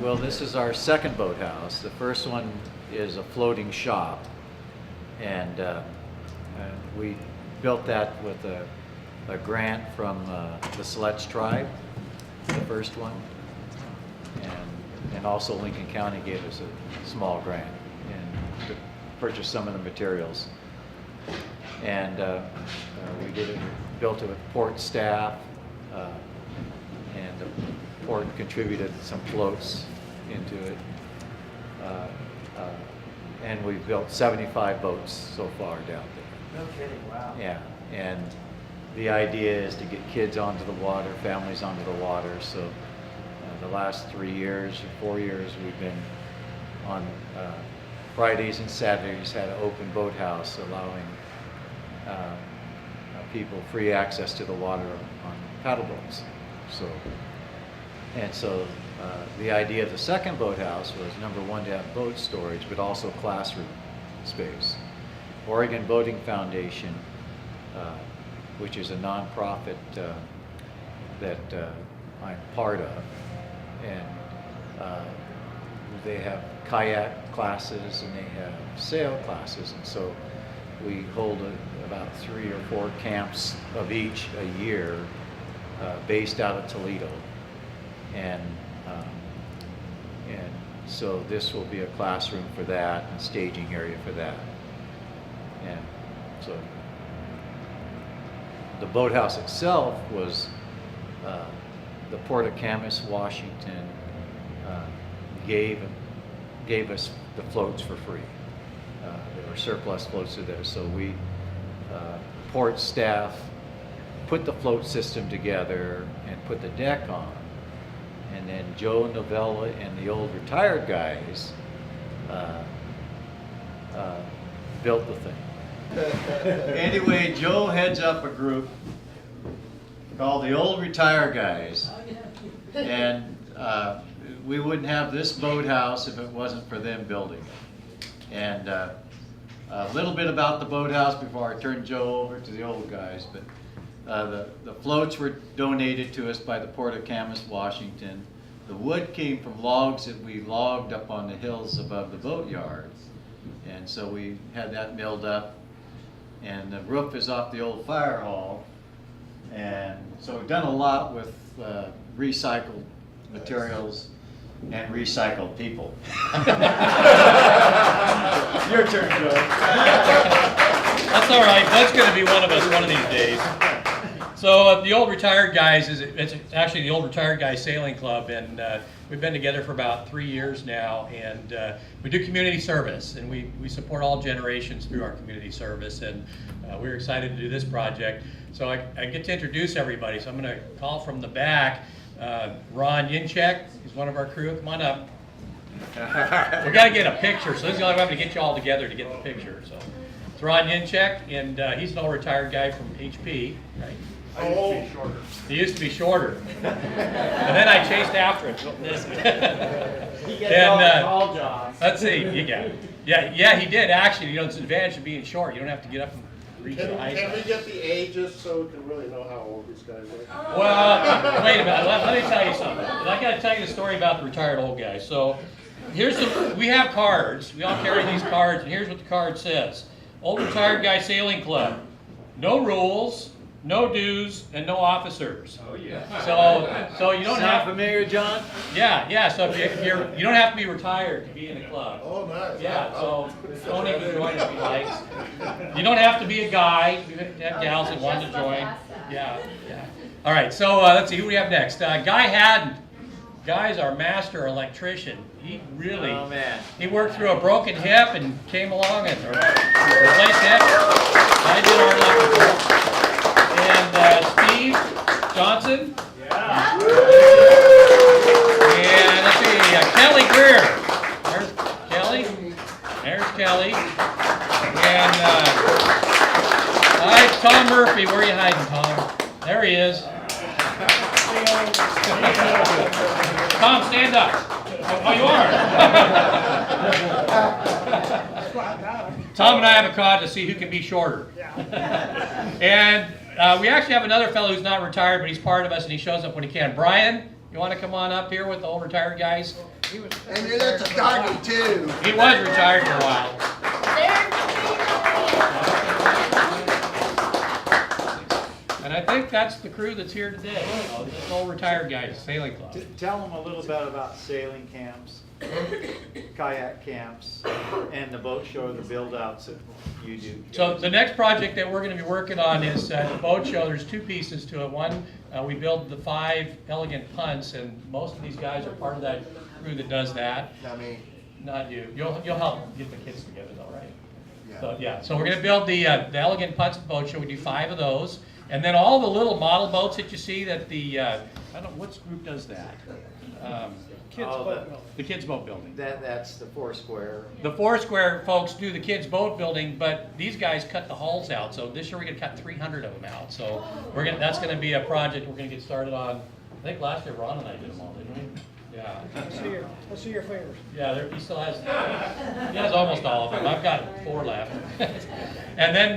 Well, this is our second boathouse. The first one is a floating shop, and we built that with a grant from the Siletz tribe, the first one, and also Lincoln County gave us a small grant and to purchase some of the materials. And we built it with port staff, and the port contributed some floats into it. And we've built 75 boats so far down there. No kidding, wow. Yeah, and the idea is to get kids onto the water, families onto the water. So the last 3 years or 4 years we've been on Fridays and Saturdays had an open boathouse allowing people free access to the water on paddle boats. So the idea of the second boathouse was, number one, to have boat storage, but also classroom space. Oregon Boating Foundation, which is a nonprofit that I'm part of, and they have kayak classes and they have sail classes, and so we hold about 3 or 4 camps of each a year, based out of Toledo, and so this will be a classroom for that and staging area for that. And so the boathouse itself was the Port of Camas, Washington, gave us the floats for free. There were surplus floats there, so we port staff put the float system together and put the deck on, and then Joe Novella and the old retired guys built the thing. Anyway, Joe heads up a group called the Old Retired Guys, and we wouldn't have this boathouse if it wasn't for them building it. And a little bit about the boathouse before I turn Joe over to the old guys, but the floats were donated to us by the Port of Camas, Washington. The wood came from logs that we logged up on the hills above the boatyard, and so we had that milled up. And the roof is off the old fire hall, and so we've done a lot with recycled materials and recycled people. Your turn, Joe. That's all right. That's going to be one of us one of these days. So the Old Retired Guys it's actually the Old Retired Guys Sailing Club, and we've been together for about 3 years now, and we do community service, and we support all generations through our community service, and we're excited to do this project. So I get to introduce everybody. So I'm going to call from the back. Ron Yinchek is one of our crew. Come on up. We got to get a picture, so this is the only way I'm going to get you all together to get the picture. So it's Ron Yinchek, and he's an old retired guy from HP, right? He used to be shorter. And then I chased after him. He gets all jobs. Let's see. Yeah, he did actually. You know, it's an advantage of being short. You don't have to get up and reach the ice. Can we get the ages so we can really know how old these guys are? Well, wait a minute. Let me tell you something. I got to tell you the story about the retired old guy. So we have cards. We all carry these cards, and here's what the card says: Old Retired Guy Sailing Club. No rules, no dues, and no officers. Oh yeah. So you don't have familiar, John? Yeah. So if you don't have to be retired to be in the club. Oh, nice. Yeah. So Tony can join if he likes. You don't have to be a guy. You have gals that want to join. Yeah. All right. So let's see who we have next. Guy Haddon. Guy's our master electrician. He really, he worked through a broken hip and came along and replaced hip. I did our electrical. And Steve Johnson. Yeah. And let's see, Kelly Greer. There's Kelly. There's Kelly. And hi, Tom Murphy. Where are you hiding, Tom? There he is. Tom, stand up. Oh, you are. Tom and I have a contest to see who can be shorter. And We actually have another fellow who's not retired, but he's part of us and he shows up when he can. Brian, you want to come on up here with the old retired guys? And you're there to doggy too. He was retired for a while. And I think that's the crew that's here today. This old retired guys, sailing club. Tell them a little bit about sailing camps, kayak camps, and the boat show, the build-outs that you do. So the next project that we're going to be working on is the boat show. There's two pieces to it. One, we build the 5 elegant punts, and most of these guys are part of that crew that does that. I mean, Not you. You'll help get the kids together, though, right? yeah. So yeah. So we're going to build the elegant punts boat show. We do 5 of those, and then all the little model boats that you see that the I don't know what group does that. The kids boat building. That's the Foursquare. The Foursquare folks do the kids boat building, but these guys cut the hulls out. So this year we're gonna cut 300 of them out. So that's gonna be a project we're gonna get started on. I think last year Ron and I did them all, didn't we? Yeah. Let's see your fingers. Yeah, he still has. He has almost all of them. I've got 4 left. And then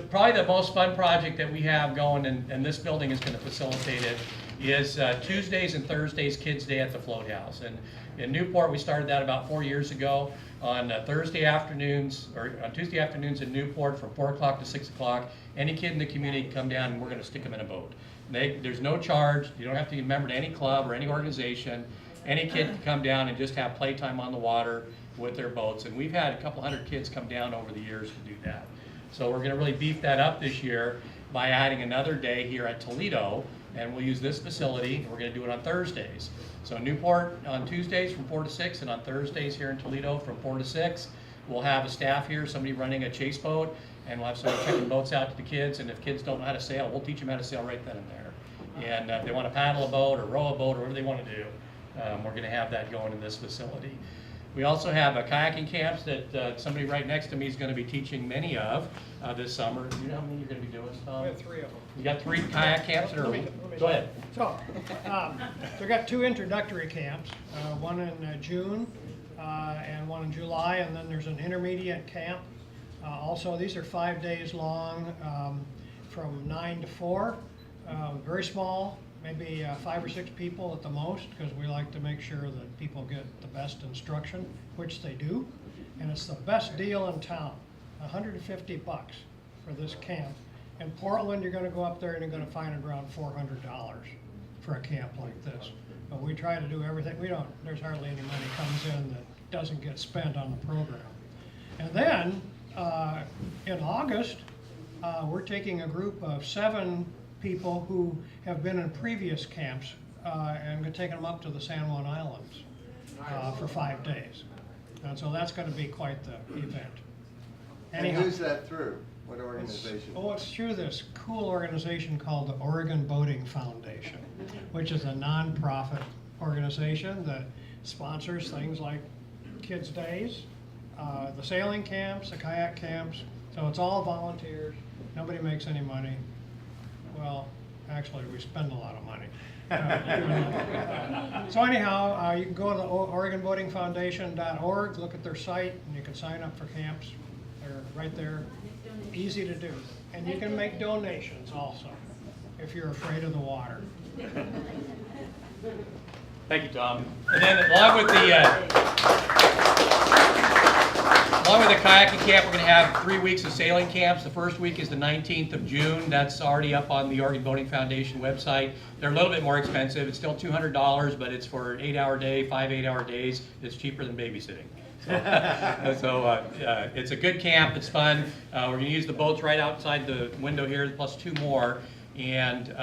probably the most fun project that we have going, and this building is going to facilitate it, is Tuesdays and Thursdays Kids Day at the Float House. And in Newport, we started that about 4 years ago on Thursday afternoons, or on Tuesday afternoons in Newport from 4 o'clock to 6 o'clock. Any kid in the community can come down and we're going to stick them in a boat. There's no charge. You don't have to be a member to any club or any organization. Any kid can come down and just have playtime on the water with their boats. And we've had a couple hundred kids come down over the years to do that. So we're going to really beef that up this year by adding another day here at Toledo. And we'll use this facility. We're going to do it on Thursdays. So Newport on Tuesdays from 4 to 6, and on Thursdays here in Toledo from 4 to 6. We'll have a staff here, somebody running a chase boat, and we'll have somebody checking boats out to the kids. And if kids don't know how to sail, we'll teach them how to sail right then and there. And if they want to paddle a boat or row a boat or whatever they want to do, we're going to have that going in this facility. We also have kayaking camps that somebody right next to me is going to be teaching many of this summer. Do you know how many you're going to be doing, Tom? We have 3 of them. You got 3 kayak camps that are Go ahead. So, we've got 2 introductory camps, one in June and one in July, and then there's an intermediate camp. Also, these are 5 days long from 9 to 4, very small. Maybe 5 or 6 people at the most, because we like to make sure that people get the best instruction, which they do. And it's the best deal in town, $150 for this camp. In Portland, you're going to go up there and you're going to find it around $400 for a camp like this. But we try to do everything. There's hardly any money comes in that doesn't get spent on the program. And then in August, we're taking a group of 7 people who have been in previous camps and we're taking them up to the San Juan Islands for 5 days. And so that's going to be quite the event. and who's that through? What organization? It's through this cool organization called the Oregon Boating Foundation, which is a non-profit organization that sponsors things like Kids Days, the sailing camps, the kayak camps. So it's all volunteers. Nobody makes any money. Well, actually, we spend a lot of money. So anyhow, you can go to the OregonBoatingFoundation.org, look at their site, and you can sign up for camps. They're right there, easy to do. And you can make donations also, if you're afraid of the water. Thank you, Tom. And then along with the kayaking camp, we're going to have 3 weeks of sailing camps. The first week is the 19th of June. That's already up on the Oregon Boating Foundation website. They're a little bit more expensive. It's still $200, but it's for an 8-hour day, 5 8-hour days. It's cheaper than babysitting. So it's a good camp. It's fun. We're going to use the boats right outside the window here, plus 2 more. And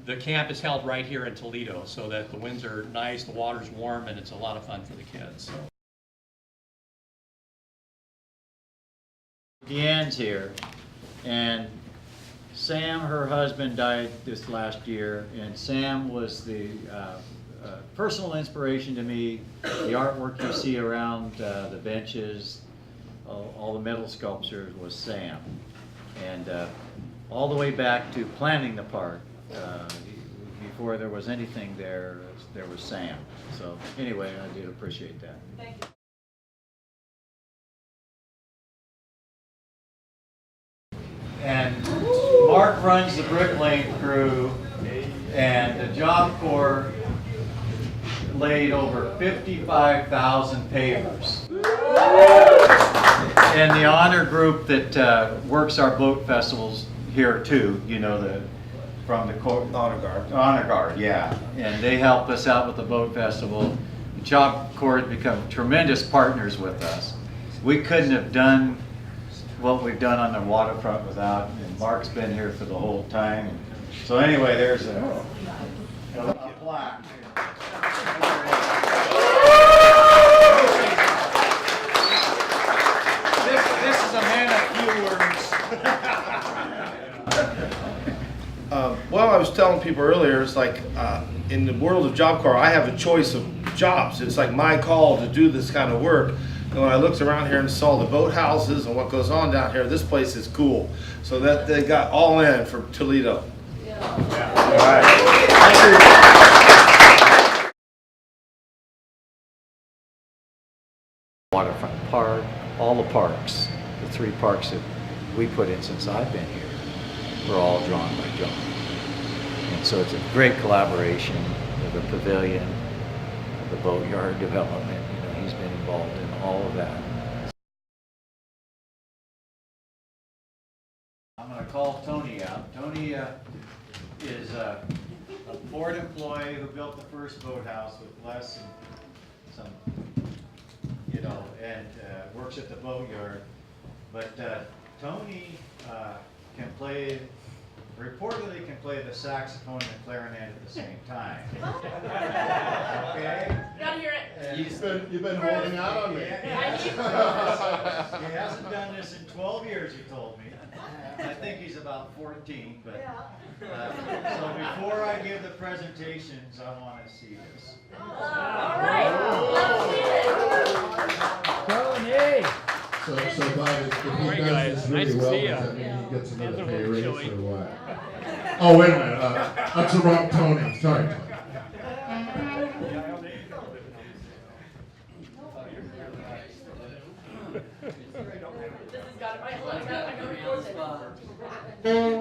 the camp is held right here in Toledo, so that the winds are nice, the water's warm, and it's a lot of fun for the kids. So. Deanne's here, and Sam, her husband, died this last year, and Sam was the personal inspiration to me. The artwork you see around the benches, all the metal sculptures, was Sam. And all the way back to planning the park, before there was anything there was Sam. So anyway, I did appreciate that. Thank you. And Mark runs the bricklaying crew, and the Job Corps laid over 55,000 pavers. And the honor group that works our boat festivals here too, you know, from the honor guard. Honor guard, yeah. And they help us out with the boat festival. The Job Corps has become tremendous partners with us. We couldn't have done what we've done on the waterfront without, and Mark's been here for the whole time. And so anyway, there's a plaque. This is a man of few words. Well, I was telling people earlier, it's like in the world of Job Corps, I have a choice of jobs. It's like my call to do this kind of work. And when I looked around here and saw the boathouses and what goes on down here, this place is cool. So that they got all in for Toledo. All right. Thank you. Waterfront Park, all the parks, the 3 parks that we put in since I've been here, were all drawn by John. And so it's a great collaboration with the pavilion, the boatyard development. You know, he's been involved in all of that. I'm going to call Tony out. Tony is a Ford employee who built the first boathouse with Les and some, you know, and works at the boatyard. But Tony reportedly can play the saxophone and the clarinet at the same time. Okay? Gotta hear it. You've been holding out on me. He hasn't done this in 12 years, he told me. I think he's about 14, but so before I give the presentations, I want to see this. All right. So Bob, if he does this really well, does that mean he gets another pay raise or what? Oh, wait a minute, that's the wrong Tony, sorry. This has got it. I know